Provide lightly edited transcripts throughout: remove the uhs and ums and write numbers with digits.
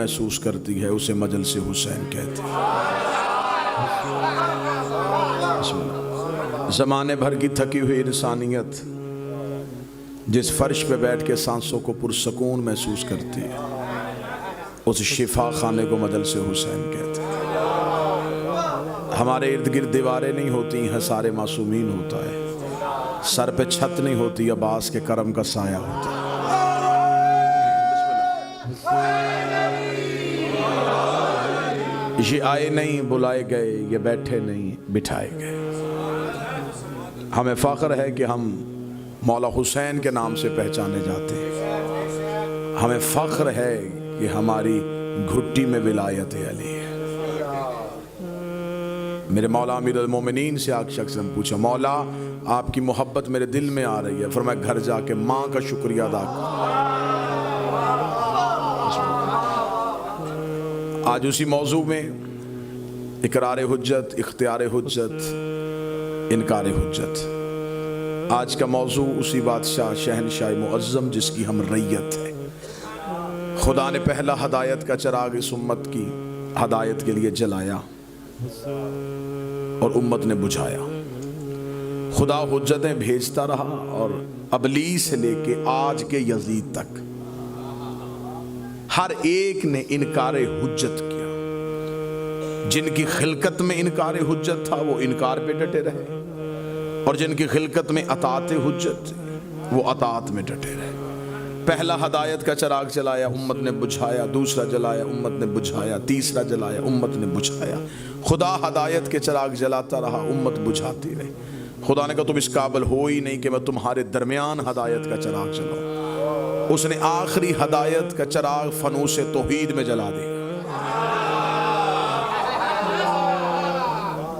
محسوس کرتی ہے اسے مجلس حسین کہتے ہیں۔ زمانے بھر کی تھکی ہوئی انسانیت جس فرش پہ بیٹھ کے سانسوں کو پرسکون محسوس کرتی ہے اس شفا خانے کو مجلس حسین کہتے ہیں۔ ہمارے ارد گرد دیواریں نہیں ہوتی ہیں، سارے معصومین ہوتا ہے۔ سر پہ چھت نہیں ہوتی، عباس کے کرم کا سایہ ہوتا ہے۔ یہ آئے نہیں بلائے گئے، یہ بیٹھے نہیں بٹھائے گئے۔ ہمیں فخر ہے کہ ہم مولا حسین کے نام سے پہچانے جاتے ہیں۔ ہمیں فخر ہے کہ ہماری گھٹی میں ولایت علی ہے۔ میرے مولا امیر المومنین سے آگ شخص نے پوچھا، مولا آپ کی محبت میرے دل میں آ رہی ہے، فرمایا گھر جا کے ماں کا شکریہ ادا کرو۔ آج اسی موضوع میں اقرار حجت، اختیار حجت، انکار حجت، آج کا موضوع اسی بادشاہ شہنشاہ معظم جس کی ہم ریت ہے۔ خدا نے پہلا ہدایت کا چراغ اس امت کی ہدایت کے لیے جلایا اور امت نے بجھایا۔ خدا حجتیں بھیجتا رہا اور ابلیس سے لے کے آج کے یزید تک ہر ایک نے انکار حجت کیا۔ جن کی خلقت میں انکار حجت تھا وہ انکار پہ ڈٹے رہے، اور جن کی خلقت میں اطاعت حجت وہ اطاعت میں ڈٹے رہے۔ پہلا ہدایت کا چراغ جلایا، امت نے بجھایا، دوسرا جلایا، امت نے بجھایا، تیسرا جلایا، امت نے بجھایا۔ خدا ہدایت کے چراغ جلاتا رہا، امت بجھاتی رہی۔ خدا نے کہا تم اس قابل ہو ہی نہیں کہ میں تمہارے درمیان ہدایت کا چراغ جلاؤں۔ اس نے آخری ہدایت کا چراغ فانوس توحید میں جلا دیا۔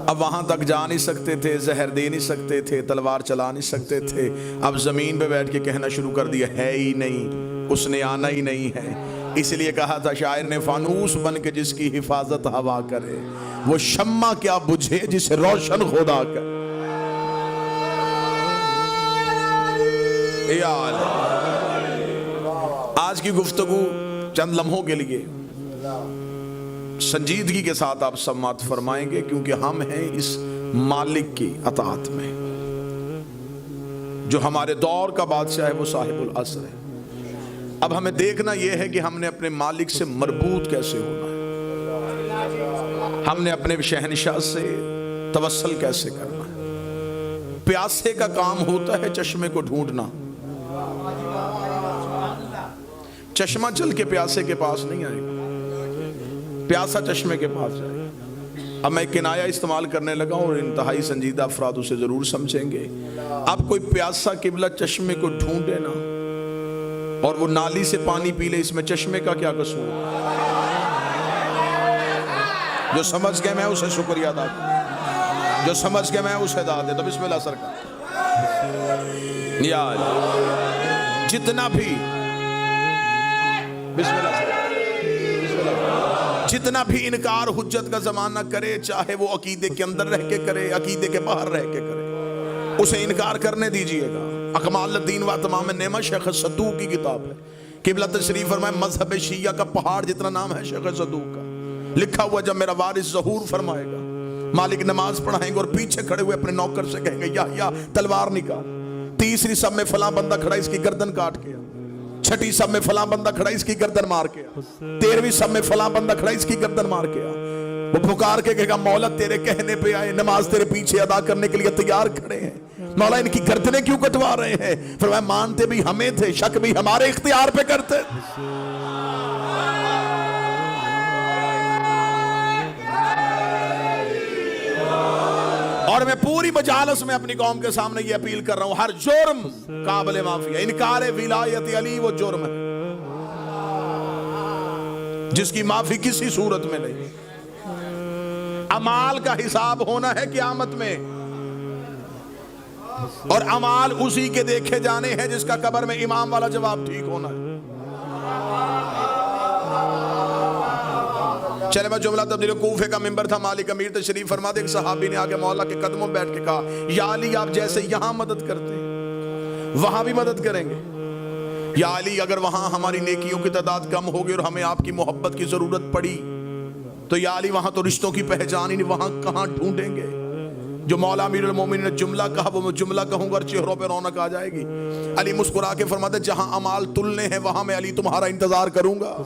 اب وہاں تک جا نہیں سکتے تھے، زہر دے نہیں سکتے تھے، تلوار چلا نہیں سکتے تھے۔ اب زمین پہ بیٹھ کے کہنا شروع کر دیا ہے ہی نہیں، اس نے آنا ہی نہیں ہے۔ اس لیے کہا تھا شاعر نے، فانوس بن کے جس کی حفاظت ہوا کرے، وہ شمع کیا بجھے جسے روشن خدا کرے۔ آج کی گفتگو چند لمحوں کے لیے سنجیدگی کے ساتھ آپ سماعت فرمائیں گے، کیونکہ ہم ہیں اس مالک کی اطاعت میں۔ جو ہمارے دور کا بادشاہ ہے وہ صاحب العصر ہے۔ اب ہمیں دیکھنا یہ ہے کہ ہم نے اپنے مالک سے مربوط کیسے ہونا ہے، ہم نے اپنے شہنشاہ سے توسل کیسے کرنا ہے۔ پیاسے کا کام ہوتا ہے چشمے کو ڈھونڈنا، چشمہ چل کے پیاسے کے پاس نہیں آئے گا، پیاسا چشمے کے پاس جائے گا۔ اب میں کنایا استعمال کرنے لگا اور انتہائی سنجیدہ افراد اسے ضرور سمجھیں گے۔ اب کوئی پیاسا قبلہ چشمے کو ڈھونڈے نا اور وہ نالی سے پانی پی لے، اس میں چشمے کا کیا قصور؟ جو سمجھ گئے میں اسے شکریہ ادا کروں، جو سمجھ گئے میں اسے ادا دے۔ تو بسم اللہ سرکار، یا جتنا بھی بسم اللہ سرکار، جتنا بھی انکار حجت کا زمانہ کرے، چاہے وہ عقیدے کے اندر رہ کے کرے، عقیدے کے باہر رہ کے کرے، اسے انکار کرنے دیجئے گا۔ اکمال الدین و تمام نعمت شیخ صدوق کی کتاب ہے، قبلہ تشریف فرمائے مذہب شیعہ کا پہاڑ جتنا نام ہے شیخ صدوق کا، لکھا ہوا جب میرا وارث ظہور فرمائے گا، مالک نماز پڑھائیں گے اور پیچھے کھڑے ہوئے اپنے نوکر سے کہیں گے یا تلوار نکال، تیسری سب میں فلاں بندہ کھڑا اس کی گردن کاٹ کے، چھٹی سب میں فلاں بندہ کھڑا اس کی گردن مار کے، 13ویں سب میں فلاں بندہ کھڑا اس کی گردن مار کے۔ وہ پکار کے کہے گا مولا تیرے کہنے پہ آئے، نماز تیرے پیچھے ادا کرنے کے لیے تیار کھڑے ہیں، مولا ان کی گردنیں کیوں کٹوا رہے ہیں؟ فرمایا مانتے بھی ہمیں تھے، شک بھی ہمارے اختیار پہ کرتے۔ اور میں پوری مجالس میں اپنی قوم کے سامنے یہ اپیل کر رہا ہوں، ہر جرم قابل معافی ہے۔ انکار ولایت علی وہ جرم ہے جس کی معافی کسی صورت میں نہیں۔ اعمال کا حساب ہونا ہے قیامت میں، اور اعمال اسی کے دیکھے جانے ہیں جس کا قبر میں امام والا جواب ٹھیک ہونا ہے۔ چلے میں جملہ تبدیل، کوفے کا منبر تھا، مالک امیر تشریف فرما دے، ایک صحابی نے آگے مولا کے قدموں بیٹھ کے کہا یا علی آپ جیسے یہاں مدد کرتے ہیں وہاں بھی مدد کریں گے، یا علی اگر وہاں ہماری نیکیوں کی تعداد کم ہوگی اور ہمیں آپ کی محبت کی ضرورت پڑی تو یا علی وہاں تو رشتوں کی پہچان ہی نہیں، وہاں کہاں ڈھونڈیں گے؟ جو مولا امیر المومنین نے جملہ کہا وہ میں جملہ کہوں گا اور چہروں پہ رونق آ جائے گی۔ علی مسکرا کے فرماتے جہاں اعمال تلنے ہیں وہاں میں علی تمہارا انتظار کروں گا،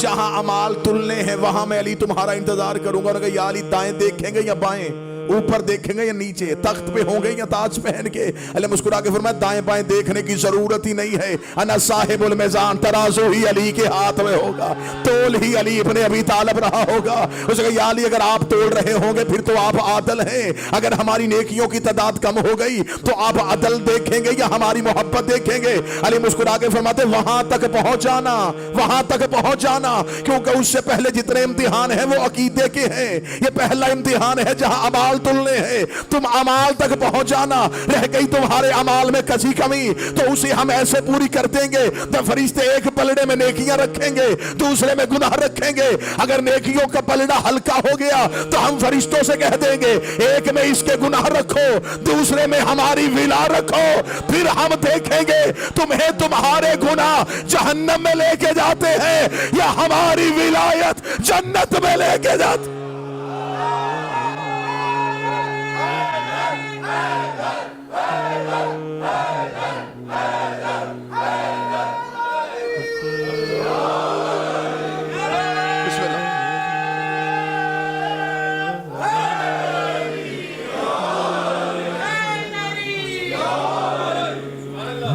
جہاں اعمال تلنے ہیں وہاں میں علی تمہارا انتظار کروں گا۔ اور یا علی دائیں دیکھیں گے یا بائیں، اوپر دیکھیں گے یا نیچے، تخت پہ ہوں گے یا تاج پہن کے؟ علی مسکرا کے فرمایا دائیں بائیں دیکھنے کی ضرورت ہی نہیں ہے، انا صاحب المیزان، ترازو ہی علی کے ہاتھ میں ہوگا، تول ہی علی ابن ابی طالب رہا ہوگا۔ اس نے کہا یا علی اگر آپ تول رہے ہوں گے پھر تو آپ عادل ہیں، اگر ہماری نیکیوں کی تعداد کم ہو گئی تو آپ عدل دیکھیں گے یا ہماری محبت دیکھیں گے؟ علی مسکرا کے فرماتے وہاں تک پہنچ جانا، وہاں تک پہنچ جانا، کیونکہ اس سے پہلے جتنے امتحان ہیں وہ عقیدے کے ہیں، یہ پہلا امتحان ہے جہاں عمال تلنے ہیں، تم عمال تک پہنچ جانا۔ رہ گئی تمہارے عمال میں کسی کمی تو اسے ہم ایسے پوری کر دیں گے، تو فرشتے ایک پلڑے میں نیکیاں رکھیں گے، دوسرے میں گناہ رکھیں گے۔ اگر نیکیوں کا پلڑا ہلکا ہو گیا تو ہم فرشتوں سے کہہ دیں گے ایک میں اس کے گناہ رکھو، دوسرے میں ہماری ولا رکھو، پھر ہم دیکھیں گے تمہیں تمہارے گناہ جہنم میں لے کے جاتے ہیں یا ہماری ولایت جنت میں لے کے جاتے۔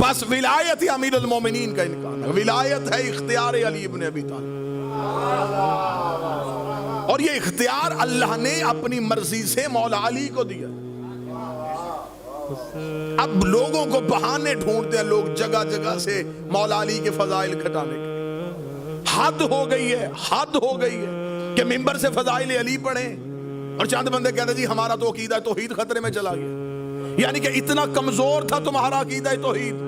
بس ولایت ہی امیر المومنین کا انکار ہے، ولایت ہے اختیار علی ابن ابی طالب، اور یہ اختیار اللہ نے اپنی مرضی سے مولا علی کو دیا۔ اب لوگوں کو بہانے ڈھونڈتے ہیں لوگ جگہ جگہ سے مولا علی کے فضائل گھٹانے کے۔ حد ہو گئی ہے، حد ہو گئی ہے کہ ممبر سے فضائل علی پڑھیں اور چند بندے کہتے جی ہمارا تو عقیدہ توحید خطرے میں چلا گیا، یعنی کہ اتنا کمزور تھا تمہارا عقیدہ توحید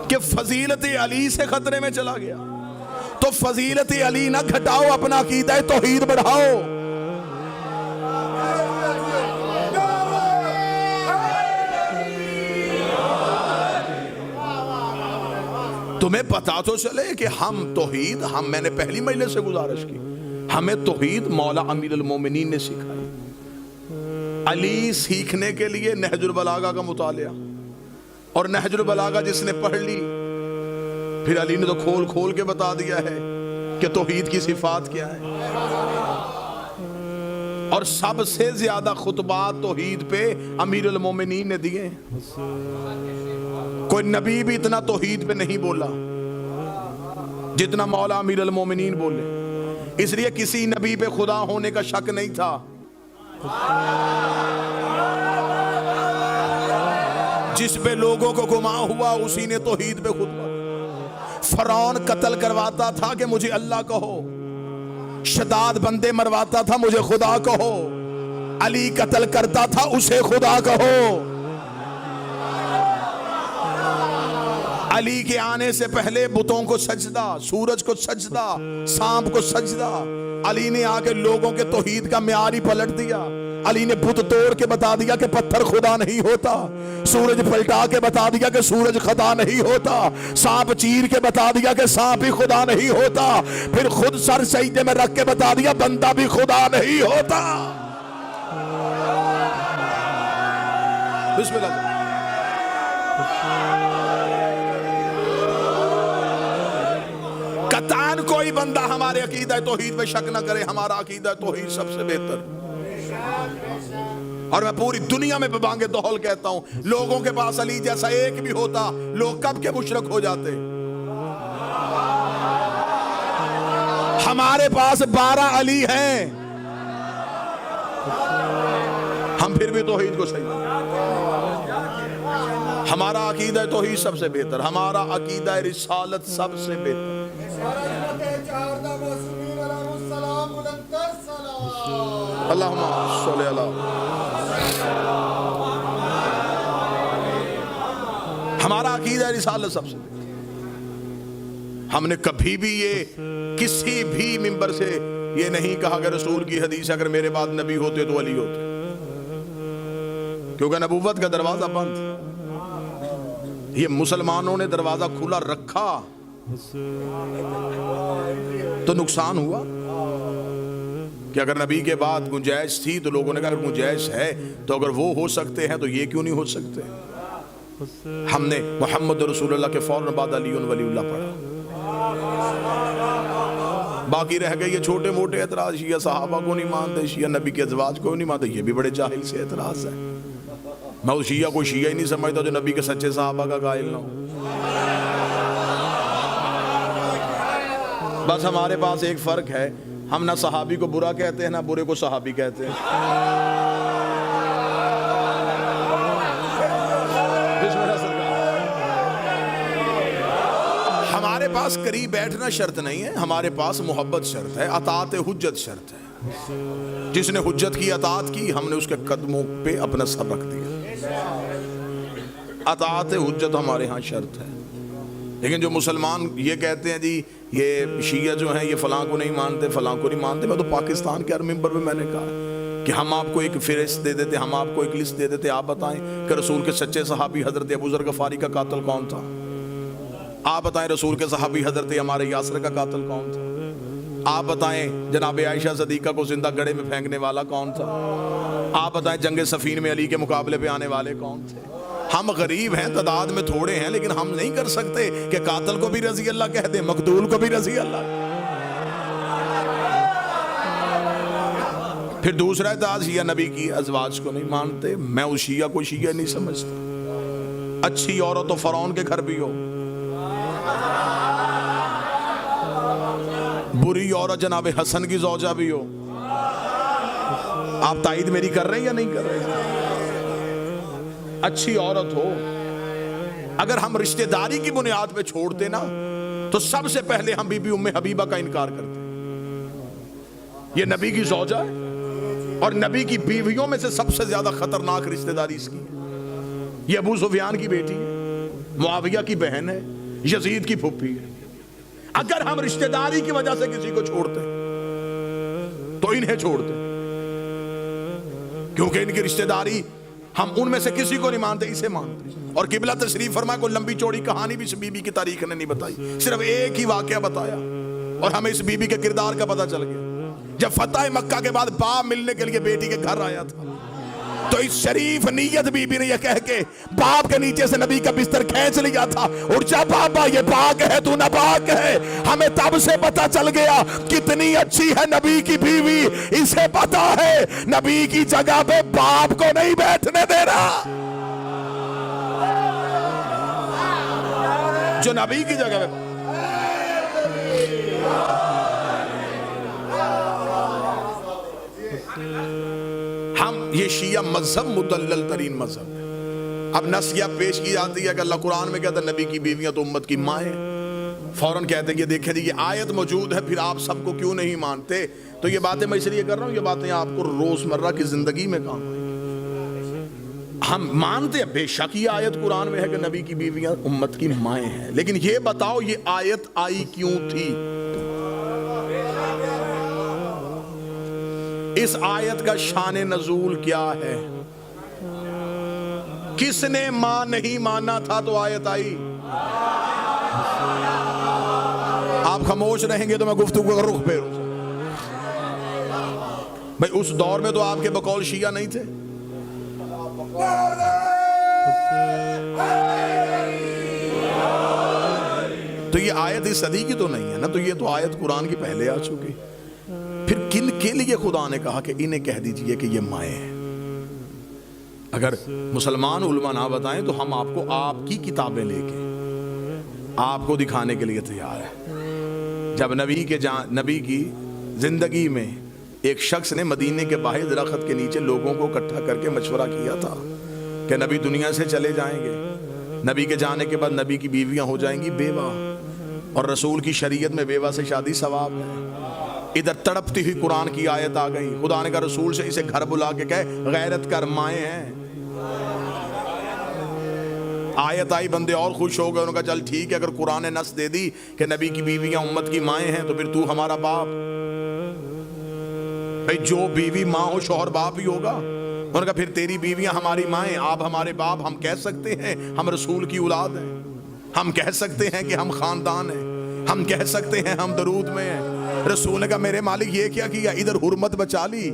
کہ فضیلت علی سے خطرے میں چلا گیا۔ تو فضیلت علی نہ گھٹاؤ، اپنا عقیدہ توحید بڑھاؤ۔ تمہیں پتا تو چلے کہ ہم توحید، میں نے پہلی مجلس سے گزارش کی، ہمیں توحید مولا امیر المومنین نے سکھائی۔ علی سیکھنے کے لیے نہج البلاغہ کا مطالعہ، اور نہج البلاغہ جس نے پڑھ لی پھر علی نے تو کھول کھول کے بتا دیا ہے کہ توحید کی صفات کیا ہے، اور سب سے زیادہ خطبات توحید پہ امیر المومنین نے دیے۔ کوئی نبی بھی اتنا توحید پہ نہیں بولا جتنا مولا امیر المومنین بولے، اس لیے کسی نبی پہ خدا ہونے کا شک نہیں تھا۔ جس پہ لوگوں کو گما ہوا اسی نے توحید پہ خطبہ۔ فرعون قتل کرواتا تھا کہ مجھے اللہ کہو، شداد بندے مرواتا تھا مجھے خدا کہو، علی قتل کرتا تھا اسے خدا کہو۔ علی کے آنے سے پہلے بتوں کو سجدہ، سورج کو سجدہ، سانپ کو سجدہ، علی نے آ کے لوگوں کے توحید کا معیار ہی پلٹ دیا۔ علی نے بت توڑ کے بتا دیا کہ پتھر خدا نہیں ہوتا، سورج پلٹا کے بتا دیا کہ سورج خدا نہیں ہوتا، سانپ چیر کے بتا دیا کہ سانپ ہی خدا نہیں ہوتا، پھر خود سر سجدے میں رکھ کے بتا دیا بندہ بھی خدا نہیں ہوتا۔ بسم اللہ۔ قطعاً کوئی بندہ ہمارے عقیدہ توحید میں شک نہ کرے، ہمارا عقیدہ توحید سب سے بہتر، اور میں پوری دنیا میں ببانگ دہل کہتا ہوں لوگوں کے پاس علی جیسا ایک بھی ہوتا لوگ کب کے مشرک ہو جاتے۔ ہمارے پاس 12 علی ہیں، ہم پھر بھی توحید کو صحیح، ہمارا عقیدہ توحید سب سے بہتر، ہمارا عقیدہ رسالت سب سے بہتر۔ اللہم صلی اللہ، ہمارا عقیدہ رسالت سب سے بہتر۔ ہم نے کبھی بھی یہ کسی بھی ممبر سے یہ نہیں کہا کہ رسول کی حدیث اگر میرے بعد نبی ہوتے تو علی ہوتے، کیونکہ نبوت کا دروازہ بند. یہ مسلمانوں نے دروازہ کھلا رکھا تو نقصان ہوا کہ اگر نبی کے بعد گنجائش تھی تو لوگوں نے کہا اگر گنجائش ہے تو اگر وہ ہو سکتے ہیں تو یہ کیوں نہیں ہو سکتے. ہم نے محمد رسول اللہ کے فوراً بعد علی ولی اللہ پڑھا. باقی رہ گئے یہ چھوٹے موٹے اعتراض, شیعہ صحابہ کو نہیں مانتے, شیعہ نبی کے ازواج کو نہیں مانتے. یہ بھی بڑے جاہل سے اعتراض ہے. میں اس شیعہ کو شیعہ ہی نہیں سمجھتا جو نبی کے سچے صحابہ کا قائل نہ ہو. بس ہمارے پاس ایک فرق ہے, ہم نہ صحابی کو برا کہتے ہیں نہ برے کو صحابی کہتے ہیں. ہمارے پاس قریب بیٹھنا شرط نہیں ہے, ہمارے پاس محبت شرط ہے, اطاعت حجت شرط ہے. جس نے حجت کی اطاعت کی ہم نے اس کے قدموں پہ اپنا سر رکھ دیا. اطاعت حجت ہمارے ہاں شرط ہے. لیکن جو مسلمان یہ کہتے ہیں جی یہ شیعہ جو ہیں یہ فلاں کو نہیں مانتے فلاں کو نہیں مانتے, میں تو پاکستان کے ہر ممبر پہ میں نے کہا کہ ہم آپ کو ایک فہرست دے دیتے, ہم آپ کو ایک لسٹ دے دیتے, آپ بتائیں کہ رسول کے سچے صحابی حضرت ابو ذر غفاری کا قاتل کون تھا. آپ بتائیں رسول کے صحابی حضرت عمار یاسر کا قاتل کون تھا. آپ بتائیں جناب عائشہ صدیقہ کو زندہ گڑھے میں پھینکنے والا کون تھا. آپ بتائیں جنگ صفین میں علی کے مقابلے پہ آنے والے کون تھے. ہم غریب ہیں, تعداد میں تھوڑے ہیں, لیکن ہم نہیں کر سکتے کہ قاتل کو بھی رضی اللہ کہہ دیں, مقتول کو بھی رضی اللہ. پھر دوسرا اعتراض, شیعہ نبی کی ازواج کو نہیں مانتے. میں اس شیعہ کو شیعہ نہیں سمجھتا. اچھی عورت تو فرعون کے گھر بھی ہو, بری عورت جناب حسن کی زوجہ بھی ہو. آپ تائید میری کر رہے ہیں یا نہیں کر رہے ہیں؟ اچھی عورت ہو, اگر ہم رشتہ داری کی بنیاد پہ چھوڑتے نا تو سب سے پہلے ہم بی بی ام حبیبہ کا انکار کرتے. یہ نبی کی زوجہ ہے اور نبی کی بیویوں میں سے سب سے زیادہ خطرناک رشتہ داری اس کی ہے. یہ ابو سفیان کی بیٹی ہے, معاویہ کی بہن ہے, یزید کی پھوپھی ہے. اگر ہم رشتہ داری کی وجہ سے کسی کو چھوڑتے تو انہیں چھوڑتے, کیونکہ ان کی رشتہ داری ہم ان میں سے کسی کو نہیں مانتے, اسے مانتے. اور قبلہ تشریف فرمائے کوئی لمبی چوڑی کہانی بھی اس بی بی کی تاریخ نے نہیں بتائی, صرف ایک ہی واقعہ بتایا اور ہمیں اس بی بی کے کردار کا پتہ چل گیا. جب فتح مکہ کے بعد باپ ملنے کے لیے بیٹی کے گھر آیا تھا تو اس شریف نیت بی بی نے یہ کہہ کے باپ کے نیچے سے نبی کا بستر کھینچ لیا تھا, اور جب بابا یہ پاک ہے تو ناپاک ہے. ہمیں تب سے پتا چل گیا کتنی اچھی ہے نبی کی بیوی. اسے پتا ہے نبی کی جگہ پہ باپ کو نہیں بیٹھنے دے رہا, جو نبی کی جگہ پہ. ہم یہ شیعہ مذہب مدلل ترین مذہب ہے. اب نصیحہ پیش کی جاتی ہے کہ اللہ قرآن میں کہتا ہے نبی کی بیویاں تو امت کی مائیں, فوراً کہتے ہیں کہ دیکھیں جی یہ آیت موجود ہے, پھر آپ سب کو کیوں نہیں مانتے. تو یہ باتیں میں اس لیے کر رہا ہوں, یہ باتیں آپ کو روزمرہ کی زندگی میں کام آئیں. ہم مانتے ہیں بے شک یہ آیت قرآن میں ہے کہ نبی کی بیویاں امت کی مائیں ہیں, لیکن یہ بتاؤ یہ آیت آئی کیوں تھی. اس آیت کا شان نزول کیا ہے, کس نے ماں نہیں مانا تھا تو آیت آئی. آپ خاموش رہیں گے تو میں گفتگو کا رخ پھیروں. بھئی اس دور میں تو آپ کے بقول شیعہ نہیں تھے. تو یہ آیت اس صدی کی تو نہیں ہے نا, تو یہ تو آیت قرآن کی پہلے آ چکی. پھر کن کے لیے خدا نے کہا کہ انہیں کہہ دیجئے کہ یہ مائیں ہیں. اگر مسلمان علماء نہ بتائیں تو ہم آپ کو آپ کی کتابیں لے کے آپ کو دکھانے کے لیے تیار ہے. جب نبی کی زندگی میں ایک شخص نے مدینے کے باہر درخت کے نیچے لوگوں کو اکٹھا کر کے مشورہ کیا تھا کہ نبی دنیا سے چلے جائیں گے, نبی کے جانے کے بعد نبی کی بیویاں ہو جائیں گی بیوہ, اور رسول کی شریعت میں بیوہ سے شادی ثواب ہے. ادھر تڑپتی ہوئی قرآن کی آیت آ گئی, خدا نے کہا رسول سے اسے گھر بلا کے کہے غیرت کر مائیں ہیں. آیت آئی, بندے اور خوش ہو گئے, انہوں نے کہا چل ٹھیک ہے, اگر قرآن نے نص دے دی کہ نبی کی بیویاں امت کی مائیں ہیں تو پھر تو ہمارا باپ. بھئی جو بیوی ماں ہو شوہر باپ ہی ہوگا. انہوں نے کہا پھر تیری بیویاں ہماری مائیں، آپ ہمارے باپ، ہم کہہ سکتے ہیں ہم رسول کی اولاد ہیں، ہم کہہ سکتے ہیں کہ ہم خاندان ہیں، ہم کہہ سکتے ہیں ہم درود میں ہیں۔ رسول نے کہا میرے مالک یہ کیا کیا، ادھر حرمت بچا لی،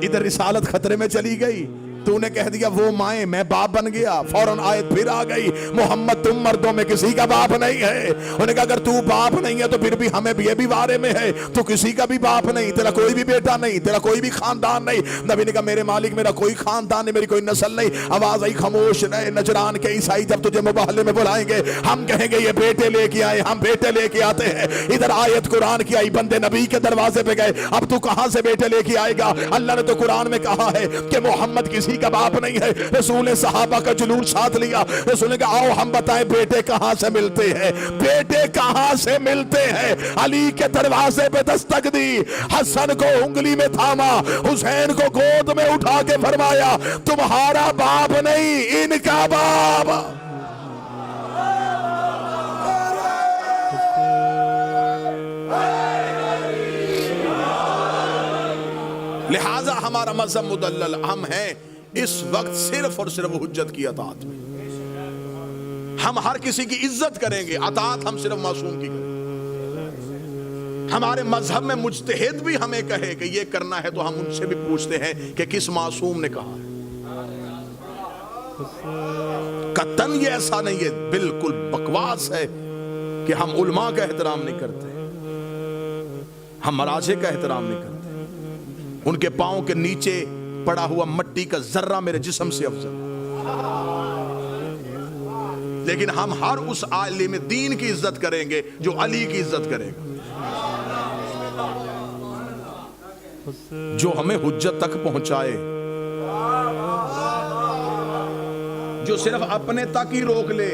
ادھر رسالت خطرے میں چلی گئی، تو نے کہہ دیا وہ مائیں میں باپ بن گیا۔ فوراً آیت پھر آ گئی، محمد تم مردوں میں کسی کا باپ نہیں ہے۔ انہوں نے کہا اگر تو باپ نہیں ہے تو پھر بھی ہمیں یہ بھی وارے میں ہے، تو کسی کا بھی باپ نہیں، تیرا کوئی بھی بیٹا نہیں، تیرا کوئی بھی خاندان نہیں۔ نبی نے کہا میرے مالک میرا کوئی خاندان نہیں، میری کوئی نسل نہیں۔ آواز آئی خاموش رہے، نجران کے عیسائی جب تجھے مباہلے میں بلائیں گے ہم کہیں گے یہ بیٹے لے کے آئے، ہم بیٹے لے کے آتے ہیں۔ ادھر آیت قرآن کی آئی، بندے نبی کے دروازے پہ گئے، اب تو کہاں سے بیٹے لے کے آئے گا؟ اللہ نے تو قرآن میں کہا ہے کہ محمد کسی کا باپ نہیں ہے۔ رسول نے صحابہ کا جلوس ساتھ لیا، رسول نے کہا آؤ ہم بتائیں بیٹے کہاں سے ملتے ہیں، بیٹے کہاں سے ملتے ہیں۔ علی کے دروازے پہ دستک دی، حسن کو انگلی میں تھاما، حسین کو گود میں اٹھا کے فرمایا تمہارا باپ نہیں ان کا باپ۔ لہٰذا ہمارا مذہب مدلل، ہم ہیں اس وقت صرف اور صرف حجت کی اطاعت میں۔ ہم ہر کسی کی عزت کریں گے، اطاعت ہم صرف معصوم کی کریں گے۔ ہمارے مذہب میں مجتہد بھی ہمیں کہے کہ یہ کرنا ہے تو ہم ان سے بھی پوچھتے ہیں کہ کس معصوم نے کہا ہے۔ قطعاً یہ ایسا نہیں ہے، بالکل بکواس ہے کہ ہم علماء کا احترام نہیں کرتے، ہم مراجع کا احترام نہیں کرتے۔ ان کے پاؤں کے نیچے پڑا ہوا مٹی کا ذرہ میرے جسم سے افضل، لیکن ہم ہر اس عالم دین کی عزت کریں گے جو علی کی عزت کرے گا، جو ہمیں حجت تک پہنچائے، جو صرف اپنے تک ہی روک لے۔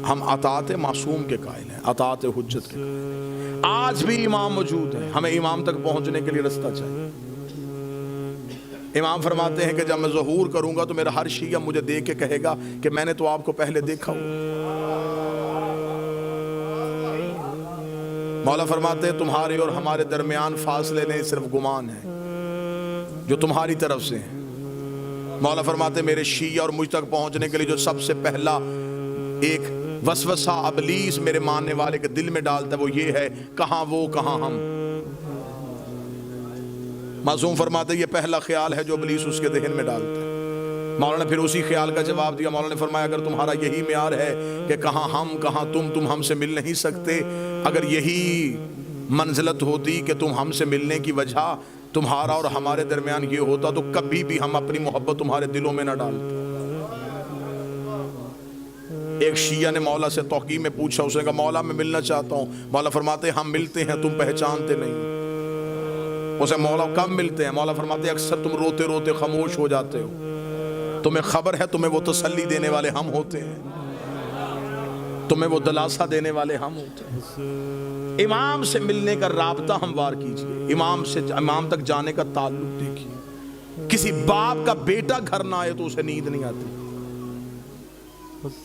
ہم اطاعت معصوم کے قائل ہیں، اطاعت حجت کے قائل ہیں۔ آج بھی امام موجود ہیں، ہمیں امام تک پہنچنے کے لیے رستہ چاہیے۔ امام فرماتے ہیں کہ جب میں ظہور کروں گا تو میرا ہر شیعہ مجھے دیکھ کے کہے گا کہ میں نے تو آپ کو پہلے دیکھا ہوں۔ مولا فرماتے ہیں تمہارے اور ہمارے درمیان فاصلے نہیں، صرف گمان ہے جو تمہاری طرف سے ہیں۔ مولا فرماتے ہیں میرے شیعہ اور مجھ تک پہنچنے کے لیے جو سب سے پہلا ایک وسوسہ ابلیس میرے ماننے والے کے دل میں ڈالتا ہے وہ یہ ہے کہاں وہ کہاں ہم۔ معصوم فرماتے ہیں یہ پہلا خیال ہے جو ابلیس اس کے ذہن میں ڈالتا ہے۔ مولا نے پھر اسی خیال کا جواب دیا، مولا نے فرمایا اگر تمہارا یہی معیار ہے کہ کہاں ہم کہاں تم ہم سے مل نہیں سکتے، اگر یہی منزلت ہوتی کہ تم ہم سے ملنے کی وجہ تمہارا اور ہمارے درمیان یہ ہوتا تو کبھی بھی ہم اپنی محبت تمہارے دلوں میں نہ ڈالتے۔ ایک شیعہ نے مولا سے توقیع میں پوچھا، اس نے کہا مولا میں ملنا چاہتا ہوں۔ مولا فرماتے ہیں ہم ملتے ہیں تم پہچانتے نہیں۔ اسے مولا کب ملتے ہیں؟ مولا فرماتے ہیں اکثر تم روتے روتے خاموش ہو جاتے ہو، تمہیں خبر ہے تمہیں وہ تسلی دینے والے ہم ہوتے ہیں، تمہیں وہ دلاسہ دینے والے ہم ہوتے ہیں۔ امام سے ملنے کا رابطہ ہموار کیجئے، امام تک جانے کا تعلق دیکھیے۔ کسی باپ کا بیٹا گھر نہ آئے تو اسے نیند نہیں آتی،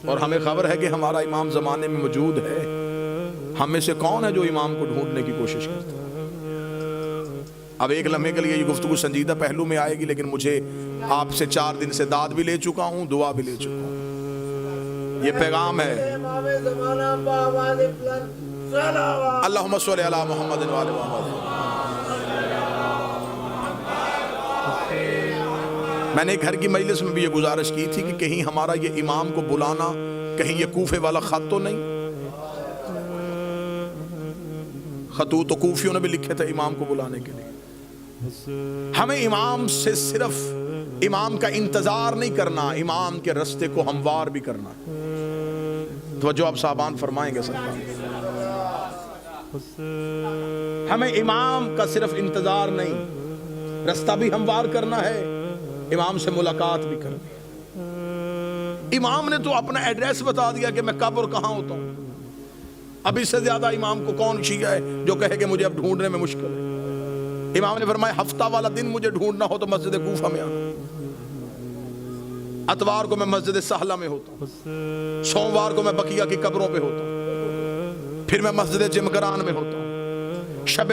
اور ہمیں خبر ہے کہ ہمارا امام زمانے میں موجود ہے۔ ہم میں سے کون ہے جو امام کو ڈھونڈنے کی کوشش کرتا ہے؟ اب ایک لمحے کے لیے یہ گفتگو سنجیدہ پہلو میں آئے گی، لیکن مجھے آپ سے 4 دن سے داد بھی لے چکا ہوں، دعا بھی لے چکا ہوں۔ یہ پیغام ہے اللہم صلی علی محمد و آل محمد۔ میں نے گھر کی مجلس میں بھی یہ گزارش کی تھی کہ کہیں ہمارا یہ امام کو بلانا کہیں یہ کوفے والا خط تو نہیں؟ خطوط تو کوفیوں نے بھی لکھے تھے امام کو بلانے کے لیے۔ ہمیں امام سے صرف امام کا انتظار نہیں کرنا، امام کے رستے کو ہموار بھی کرنا۔ توجہ آپ صاحبان فرمائیں گے سرکار۔ ہمیں امام کا صرف انتظار نہیں، رستہ بھی ہموار کرنا ہے، امام سے ملاقات بھی کرنی ہے۔ امام نے تو اپنا ایڈریس بتا دیا کہ میں کب اور کہاں ہوتا ہوں۔ اب اس سے زیادہ امام کو کون شیعہ ہے جو کہے کہ مجھے اب ڈھونڈنے میں مشکل ہے؟ امام نے فرمایا ہفتہ والا دن مجھے ڈھونڈنا ہو تو مسجد کوفہ میں آنا، اتوار کو میں مسجد سہلہ میں ہوتا ہوں، سوموار کو میں بقیہ کی قبروں پہ ہوتا ہوں، پھر میں مسجد جمگران میں ہوتا ہوں، شب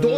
2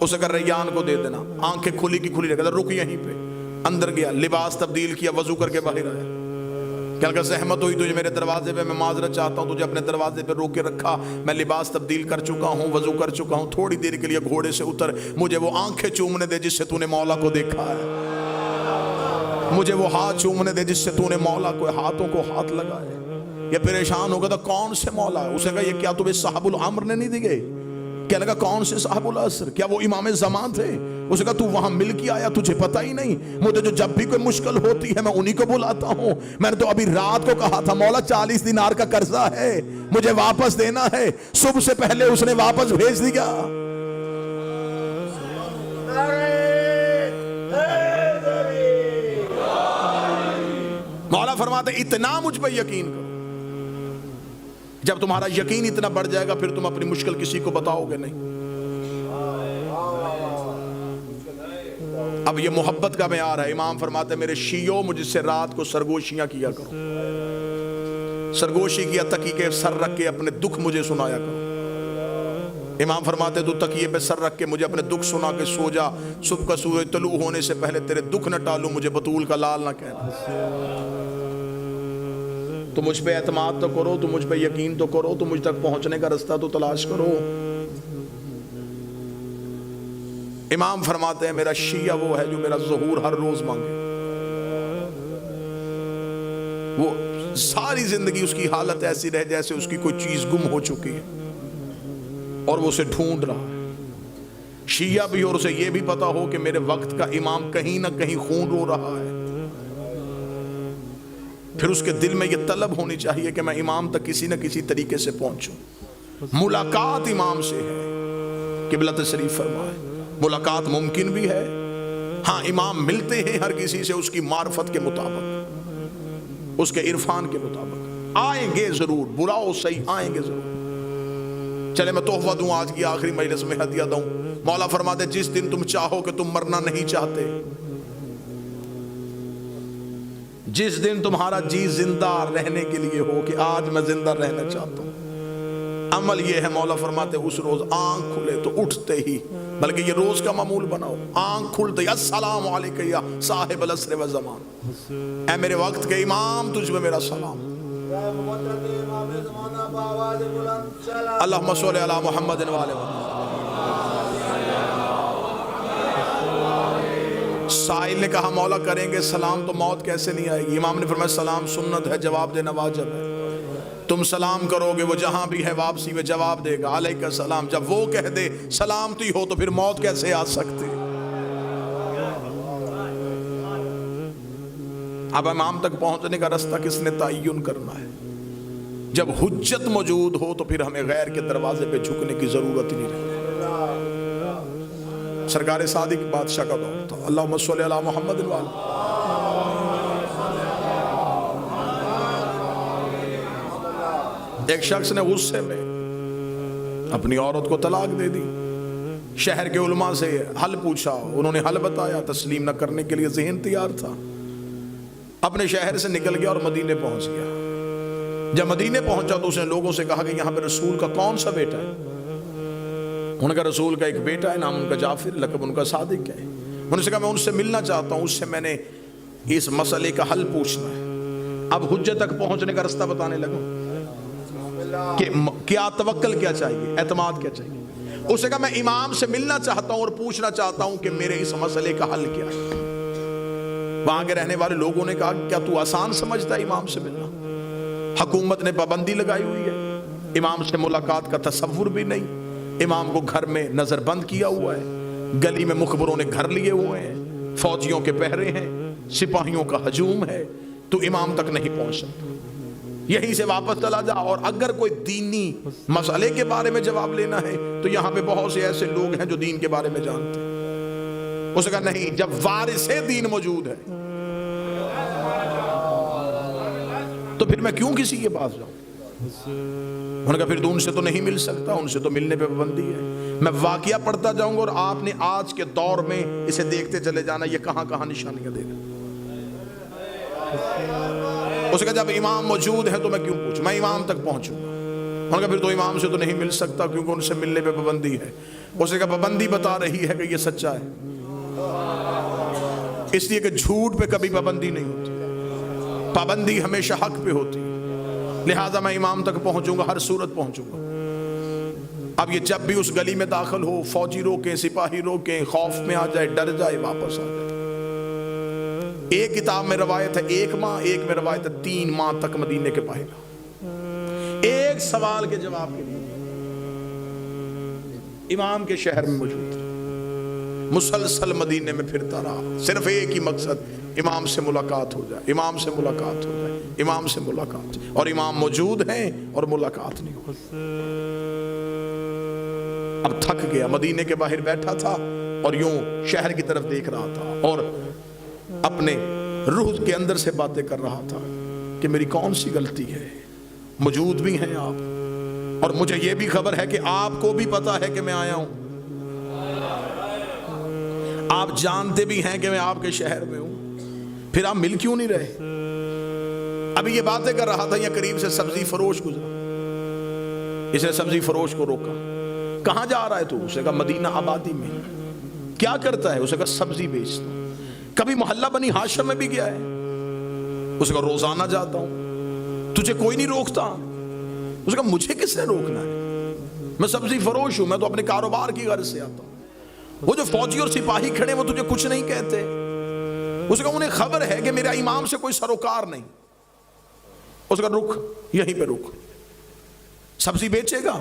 اسے کہا ریان کو دے دینا. آنکھیں کھلی کی کھلی رکھا, رک یہیں پہ. اندر گیا, لباس تبدیل کیا, وضو کر کے باہر آیا. کیا لگا زحمت ہوئی تجھے میرے دروازے پہ, میں معذرت چاہتا ہوں, تجھے اپنے دروازے پہ روک کے رکھا, میں لباس تبدیل کر چکا ہوں, وضو کر چکا ہوں, تھوڑی دیر کے لیے گھوڑے سے اتر, مجھے وہ آنکھیں چومنے دے جس سے تو نے مولا کو دیکھا ہے, مجھے وہ ہاتھ چومنے دے جس سے تو نے مولا کو ہاتھوں کو ہاتھ لگائے. یہ پریشان ہو گیا تھا, کون سے مولا ہے؟ اسے کہا یہ کیا تمہیں صاحب العمر نے نہیں دیے؟ کیا لگا کون سے صاحب العصر؟ کیا وہ امام زمان تھے؟ اسے کہا تو وہاں مل کے آیا, تجھے پتہ ہی نہیں؟ مجھے جو جب بھی کوئی مشکل ہوتی ہے میں انہی کو بلاتا ہوں. میں نے تو ابھی رات کو کہا تھا مولا 40 دینار کا قرضہ ہے, مجھے واپس دینا ہے. صبح سے پہلے اس نے واپس بھیج دیا. مولا فرماتے اتنا مجھ پہ یقین کرو. جب تمہارا یقین اتنا بڑھ جائے گا پھر تم اپنی مشکل کسی کو بتاؤ گے نہیں. اب یہ محبت کا معیار ہے. امام فرماتے ہیں میرے شیعوں مجھ سے رات کو سرگوشیاں کیا کرو, سرگوشی کیا تکیے کے سر رکھ کے اپنے دکھ مجھے سنایا کرو. امام فرماتے تو تکیے پہ سر رکھ کے مجھے اپنے دکھ سنا کے سو جا, صبح کا سورج طلوع ہونے سے پہلے تیرے دکھ نہ ٹالوں, مجھے بطول کا لال نہ کہنا. تو مجھ پہ اعتماد تو کرو, تو مجھ پہ یقین تو کرو, تو مجھ تک پہنچنے کا رستہ تو تلاش کرو. امام فرماتے ہیں میرا شیعہ وہ ہے جو میرا ظہور ہر روز مانگے. وہ ساری زندگی اس کی حالت ایسی رہے جیسے اس کی کوئی چیز گم ہو چکی ہے اور وہ اسے ڈھونڈ رہا ہے. شیعہ بھی اور اسے یہ بھی پتا ہو کہ میرے وقت کا امام کہیں نہ کہیں خون رو رہا ہے. پھر اس کے دل میں یہ طلب ہونی چاہیے کہ میں امام تک کسی نہ کسی طریقے سے پہنچوں. ملاقات امام سے ہے, قبلہ تشریف فرمائے. ملاقات ممکن بھی ہے, ہاں امام ملتے ہیں ہر کسی سے اس کی معرفت کے مطابق, اس کے عرفان کے مطابق. آئیں گے ضرور, برا ہو صحیح آئیں گے ضرور. چلے میں تحفہ دوں, آج کی آخری مجلس میں ہدیہ دوں. مولا فرماتے جس دن تم چاہو کہ تم مرنا نہیں چاہتے, جس دن تمہارا جی زندہ رہنے کے لیے ہو کہ آج میں زندہ رہنا چاہتا ہوں, عمل یہ ہے مولا فرماتے اس روز آنکھ کھلے تو اٹھتے ہی, بلکہ یہ روز کا معمول بناؤ, آنکھ کھلتے ہی السلام علیکم یا صاحب العصر و زمان, اے میرے وقت کے امام تجھ پہ میرا سلام. اللہم صلی علی محمد و آل محمد. سائل نے کہا مولا کریں گے سلام تو موت کیسے نہیں آئے گی؟ امام نے فرمایا سلام سنت ہے, جواب دینا واجب ہے. تم سلام کرو گے وہ جہاں بھی ہے واپسی میں جواب دے گا علیک السلام. جب وہ کہہ دے سلامتی ہو تو پھر موت کیسے آ سکتی؟ اب امام تک پہنچنے کا رستہ کس نے تعین کرنا ہے؟ جب حجت موجود ہو تو پھر ہمیں غیر کے دروازے پہ جھکنے کی ضرورت نہیں رہتی. سرکار صادق بادشاہ کا دور تھا. اللہم صلی علی محمد و آل. ایک شخص نے غصے میں اپنی عورت کو طلاق دے دی. شہر کے علماء سے حل پوچھا, انہوں نے حل بتایا, تسلیم نہ کرنے کے لیے ذہن تیار تھا. اپنے شہر سے نکل گیا اور مدینے پہنچ گیا. جب مدینے پہنچا تو اس نے لوگوں سے کہا کہ یہاں پہ رسول کا کون سا بیٹا ہے؟ ان کا رسول کا ایک بیٹا ہے, نام ان کا جعفر, لقب ان کا صادق ہے. انہوں نے کہا میں ان سے ملنا چاہتا ہوں, اس سے میں نے اس مسئلے کا حل پوچھنا ہے. اب حجت تک پہنچنے کا رستہ بتانے لگا کہ کیا توکل کیا چاہیے, اعتماد کیا چاہیے. اس نے کہا میں امام سے ملنا چاہتا ہوں اور پوچھنا چاہتا ہوں کہ میرے اس مسئلے کا حل کیا ہے. وہاں کے رہنے والے لوگوں نے کہا کیا تو آسان سمجھتا ہے امام سے ملنا؟ حکومت نے پابندی لگائی ہوئی ہے, امام سے ملاقات کا تصور بھی نہیں. امام کو گھر میں نظر بند کیا ہوا ہے, گلی میں مخبروں نے گھر لیے ہوئے ہیں, فوجیوں کے پہرے ہیں, سپاہیوں کا ہجوم ہے, تو امام تک نہیں پہنچ سکتا. یہیں سے واپس چلا جا, اور اگر کوئی دینی مسئلے کے بارے میں جواب لینا ہے تو یہاں پہ بہت سے ایسے لوگ ہیں جو دین کے بارے میں جانتے ہیں. اس نے کہا نہیں, جب وارث دین موجود ہے تو پھر میں کیوں کسی کے پاس جاؤں؟ انہوں نے کہا پھر تو ان سے تو نہیں مل سکتا, ان سے تو ملنے پہ پابندی ہے. میں واقعہ پڑھتا جاؤں گا اور آپ نے آج کے دور میں اسے دیکھتے چلے جانا یہ کہاں کہاں نشانیاں دے گا. اس نے کہا جب امام موجود ہے تو میں کیوں پوچھوں, میں امام تک پہنچوں گا. انہوں نے کہا پھر تو امام سے تو نہیں مل سکتا کیونکہ ان سے ملنے پہ پابندی ہے. اس نے کہا پابندی بتا رہی ہے کہ یہ سچا ہے، اس لیے کہ جھوٹ پہ کبھی پابندی نہیں ہوتی، پابندی ہمیشہ حق پہ ہوتی. لہٰذا میں امام تک پہنچوں گا، ہر صورت پہنچوں گا. اب یہ جب بھی اس گلی میں داخل ہو، فوجی روکیں، سپاہی روکیں، خوف میں آ جائے، ڈر جائے، واپس آ جائے. ایک کتاب میں روایت ہے 1 ماہ، ایک میں روایت ہے 3 ماہ تک مدینے کے باہر رہا. ایک سوال کے جواب کے لیے امام کے شہر میں موجود تھا، مسلسل مدینے میں پھرتا رہا، صرف ایک ہی مقصد، امام سے ملاقات ہو جائے، امام سے ملاقات ہو جائے، امام سے ملاقات. اور امام موجود ہیں اور ملاقات نہیں ہو. اب تھک گیا، مدینے کے باہر بیٹھا تھا اور یوں شہر کی طرف دیکھ رہا تھا اور اپنے روح کے اندر سے باتیں کر رہا تھا کہ میری کون سی غلطی ہے، موجود بھی ہیں آپ، اور مجھے یہ بھی خبر ہے کہ آپ کو بھی پتا ہے کہ میں آیا ہوں، آپ جانتے بھی ہیں کہ میں آپ کے شہر میں ہوں، پھر آپ مل کیوں نہیں رہے؟ ابھی یہ باتیں کر رہا تھا، یہ قریب سے سبزی فروش گزرا. اس نے سبزی فروش کو روکا. کہاں جا رہا ہے تو؟ اسے کہا مدینہ آبادی میں. کیا کرتا ہے؟ اسے کہا سبزی بیچتا ہوں. کبھی محلہ بنی ہاشم میں بھی گیا ہے؟ اسے کہا روزانہ جاتا ہوں. تجھے کوئی نہیں روکتا؟ اسے کہا مجھے کس نے روکنا ہے، میں سبزی فروش ہوں، میں تو اپنے کاروبار کی غرض سے آتا ہوں. وہ جو فوجی اور سپاہی کھڑے وہ تجھے کچھ نہیں کہتے؟ اسے کہا انہیں خبر ہے کہ میرا امام سے کوئی سروکار نہیں. اسے کہا رک، یہیں پہ رک. سبزی بیچے گا؟